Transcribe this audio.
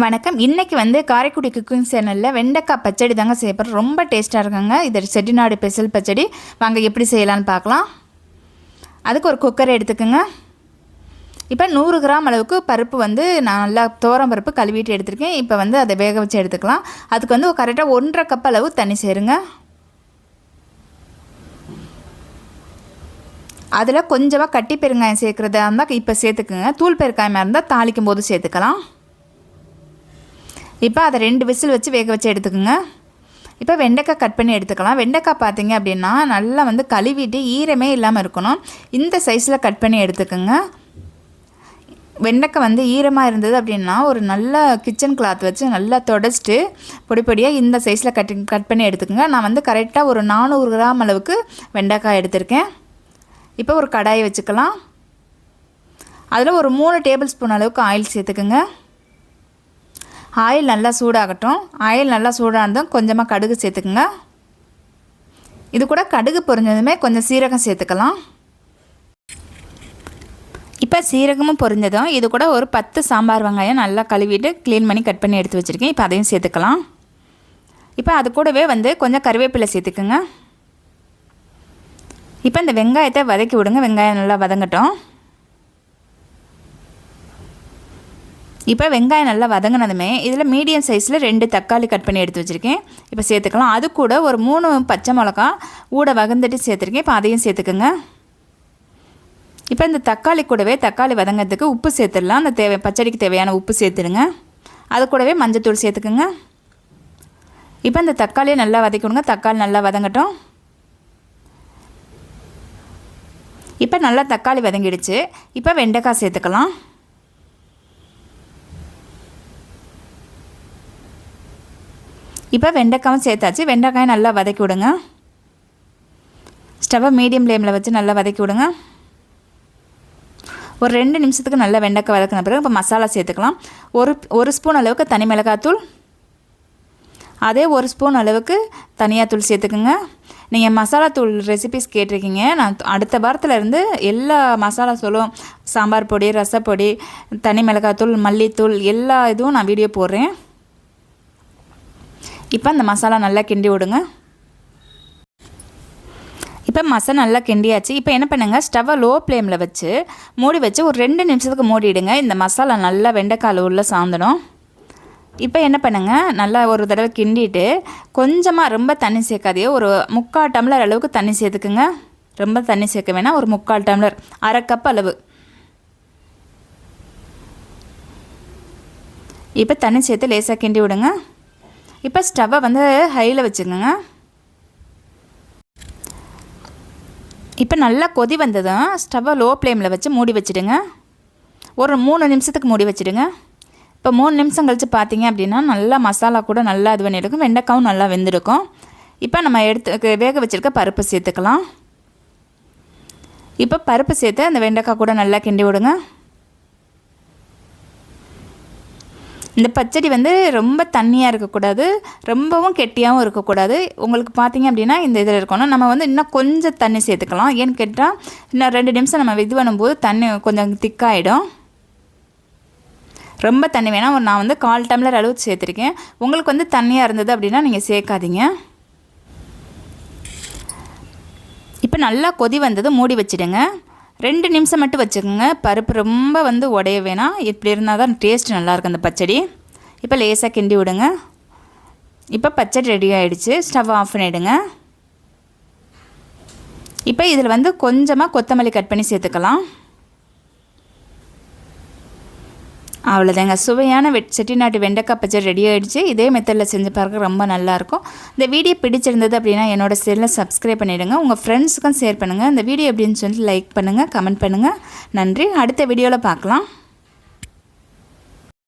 வணக்கம். இன்றைக்கி வந்து காரைக்குடி குக்கிங் சேனலில் வெண்டைக்காய் பச்சடி தாங்க செய்யப்படுறோம். ரொம்ப டேஸ்ட்டாக இருக்குங்க. இது செட்டிநாடு ஸ்பெஷல் பச்சடி. வாங்க எப்படி செய்யலான்னு பார்க்கலாம். அதுக்கு ஒரு குக்கர் எடுத்துக்கோங்க. இப்போ 100 கிராம் அளவுக்கு பருப்பு வந்து நான் நல்லா துவரம் பருப்பு கழுவிட்டு எடுத்துருக்கேன். இப்போ வந்து அதை வேக வச்சு எடுத்துக்கலாம். அதுக்கு வந்து கரெக்டாக 1.5 கப் அளவு தண்ணி சேருங்க. அதில் கொஞ்சமாக கட்டி பெருங்காயம் சேர்க்குறதா இருந்தால் இப்போ சேர்த்துக்குங்க. தூள் பெருங்காயமாக இருந்தால் தாளிக்கும் போது சேர்த்துக்கலாம். இப்போ அதை 2 விசில் வச்சு வேக வச்சு எடுத்துக்கோங்க. இப்போ வெண்டைக்காய் கட் பண்ணி எடுத்துக்கலாம். வெண்டைக்காய் பார்த்தீங்க அப்படின்னா நல்லா வந்து கழுவிட்டு ஈரமே இல்லாமல் இருக்கணும். இந்த சைஸில் கட் பண்ணி எடுத்துக்கோங்க. வெண்டைக்காய் வந்து ஈரமாக இருந்தது அப்படின்னா ஒரு நல்ல கிச்சன் கிளாத் வச்சு நல்லா தொடச்சிட்டு பொடி பொடியாக இந்த சைஸில் கட் பண்ணி எடுத்துக்கோங்க. நான் வந்து கரெக்டாக ஒரு 400 கிராம் அளவுக்கு வெண்டைக்காய் எடுத்திருக்கேன். இப்போ ஒரு கடாயை வச்சுக்கலாம். அதில் ஒரு 3 டேபிள் ஸ்பூன் அளவுக்கு ஆயில் சேர்த்துக்குங்க. ஆயில் நல்லா சூடாகட்டும். ஆயில் நல்லா சூடானதும் கொஞ்சமாக கடுகு சேர்த்துக்குங்க. இது கூட கடுகு பொரிஞ்சதுமே கொஞ்சம் சீரகம் சேர்த்துக்கலாம். இப்போ சீரகமும் பொரிஞ்சதும் இது கூட ஒரு 10 சாம்பார் வெங்காயம் நல்லா கழுவிட்டு க்ளீன் பண்ணி கட் பண்ணி எடுத்து வச்சுருக்கேன். இப்போ அதையும் சேர்த்துக்கலாம். இப்போ அது கூடவே வந்து கொஞ்சம் கருவேப்பிலை சேர்த்துக்குங்க. இப்போ இந்த வெங்காயத்தை வதக்கி விடுங்க. வெங்காயம் நல்லா வதங்கட்டும். இப்போ வெங்காயம் நல்லா வதங்கினதுமே இதில் மீடியம் சைஸில் 2 தக்காளி கட் பண்ணி எடுத்து வச்சுருக்கேன். இப்போ சேர்த்துக்கலாம். அது கூட ஒரு 3 பச்சை மிளகா ஊட வதந்துட்டு சேர்த்துருக்கேன். இப்போ அதையும் சேர்த்துக்குங்க. இப்போ இந்த தக்காளி கூடவே தக்காளி வதங்கிறதுக்கு உப்பு சேர்த்துடலாம். அந்த பச்சடிக்கு தேவையான உப்பு சேர்த்துடுங்க. அது கூடவே மஞ்சத்தூள் சேர்த்துக்குங்க. இப்போ இந்த தக்காளியை நல்லா வதக்கி விடுங்க. தக்காளி நல்லா வதங்கட்டும். இப்போ நல்லா தக்காளி வதங்கிடுச்சு. இப்போ வெண்டைக்காய் சேர்த்துக்கலாம். இப்போ வெண்டைக்காயும் சேர்த்தாச்சு. வெண்டைக்காயை நல்லா வதக்கி விடுங்க. ஸ்டவ்வை மீடியம் ஃப்ளேமில் வச்சு நல்லா வதக்கி விடுங்க. ஒரு 2 நிமிஷத்துக்கு நல்லா வெண்டைக்காய் வதக்கின பிறகு இப்போ மசாலா சேர்த்துக்கலாம். ஒரு ஸ்பூன் அளவுக்கு தனி மிளகாத்தூள், அதே 1 ஸ்பூன் அளவுக்கு தனியாத்தூள் சேர்த்துக்குங்க. நீங்கள் மசாலா தூள் ரெசிபிஸ் கேட்டிருக்கீங்க. நான் அடுத்த வாரத்தில் இருந்து எல்லா மசாலா தூளும் சாம்பார் பொடி, ரசப்பொடி, தனி மிளகாத்தூள், மல்லித்தூள் எல்லா இதுவும் நான் வீடியோ போடுறேன். இப்போ அந்த மசாலா நல்லா கிண்டி விடுங்க. இப்போ மசாலா நல்லா கிண்டியாச்சு. இப்போ என்ன பண்ணுங்கள், ஸ்டவ்வை லோ ஃப்ளேமில் வச்சு மூடி வச்சு ஒரு 2 நிமிஷத்துக்கு மூடிடுங்க. இந்த மசாலா நல்லா வெண்டைக்காய் உள்ள சாந்தணும். இப்போ என்ன பண்ணுங்கள், நல்லா ஒரு தடவை கிண்டிட்டு கொஞ்சமாக ரொம்ப தண்ணி சேர்க்காதே, ஒரு 3/4 டம்ளர் அளவுக்கு தண்ணி சேர்த்துக்குங்க. ரொம்ப தண்ணி சேர்க்க வேணாம். ஒரு 3/4 டம்ளர், 1/2 கப் அளவு. இப்போ தண்ணி சேர்த்து லேசாக கிண்டி விடுங்க. இப்போ ஸ்டவ்வை வந்து ஹையில் வச்சுக்கோங்க. இப்போ நல்லா கொதி வந்ததும் ஸ்டவ்வை லோ ஃப்ளேமில் வச்சு மூடி வச்சுடுங்க. ஒரு 3 நிமிஷத்துக்கு மூடி வச்சுடுங்க. இப்போ 3 நிமிஷம் கழித்து பார்த்தீங்க அப்படின்னா நல்லா மசாலா கூட நல்லா இது பண்ணியிருக்கும். வெண்டைக்காவும் நல்லா வெந்திருக்கும். இப்போ நம்ம வேக வச்சுருக்க பருப்பு சேர்த்துக்கலாம். இப்போ பருப்பு சேர்த்து அந்த வெண்டைக்காய் கூட நல்லா கிண்டி விடுங்க. இந்த பச்சடி வந்து ரொம்ப தண்ணியாக இருக்கக்கூடாது, ரொம்பவும் கெட்டியாகவும் இருக்கக்கூடாது. உங்களுக்கு பார்த்தீங்க அப்படின்னா இந்த இதில் இருக்கணும். நம்ம வந்து இன்னும் கொஞ்சம் தண்ணி சேர்த்துக்கலாம். ஏன்னு கேட்டால் இன்னும் 2 நிமிஷம் நம்ம இது பண்ணும்போது தண்ணி கொஞ்சம் திக்காகிடும். ரொம்ப தண்ணி வேணாம். நான் வந்து 1/4 டம்ளர் அளவுக்கு சேர்த்துருக்கேன். உங்களுக்கு வந்து தண்ணியாக இருந்தது அப்படின்னா நீங்கள் சேர்க்காதீங்க. இப்போ நல்லா கொதி வந்தது மூடி வச்சுடுங்க. 2 நிமிஷம் மட்டும் வச்சுக்கோங்க. பருப்பு ரொம்ப வந்து உடைய வேணாம். இப்படி இருந்தால் தான் டேஸ்ட் நல்லாயிருக்கும் அந்த பச்சடி. இப்போ லேசாக கிண்டி விடுங்க. இப்போ பச்சடி ரெடி ஆகிடுச்சு. ஸ்டவ் ஆஃப் பண்ணிவிடுங்க. இப்போ இதில் வந்து கொஞ்சமாக கொத்தமல்லி கட் பண்ணி சேர்த்துக்கலாம். அவ்வளோதாங்க, சுவையான செட்டிநாட்டு வெண்டைக்காய் பச்சடி ரெடி ஆகிடுச்சு. இதே மெத்தடில் செஞ்சு பார்க்க ரொம்ப நல்லாயிருக்கும். இந்த வீடியோ பிடிச்சிருந்தது அப்படின்னா என்னோடய சேனலை சப்ஸ்கிரைப் பண்ணிவிடுங்க. உங்கள் ஃப்ரெண்ட்ஸுக்கும் ஷேர் பண்ணுங்கள். இந்த வீடியோ எப்படின்னு சொல்லி லைக் பண்ணுங்கள், கமெண்ட் பண்ணுங்கள். நன்றி. அடுத்த வீடியோவில் பார்க்கலாம்.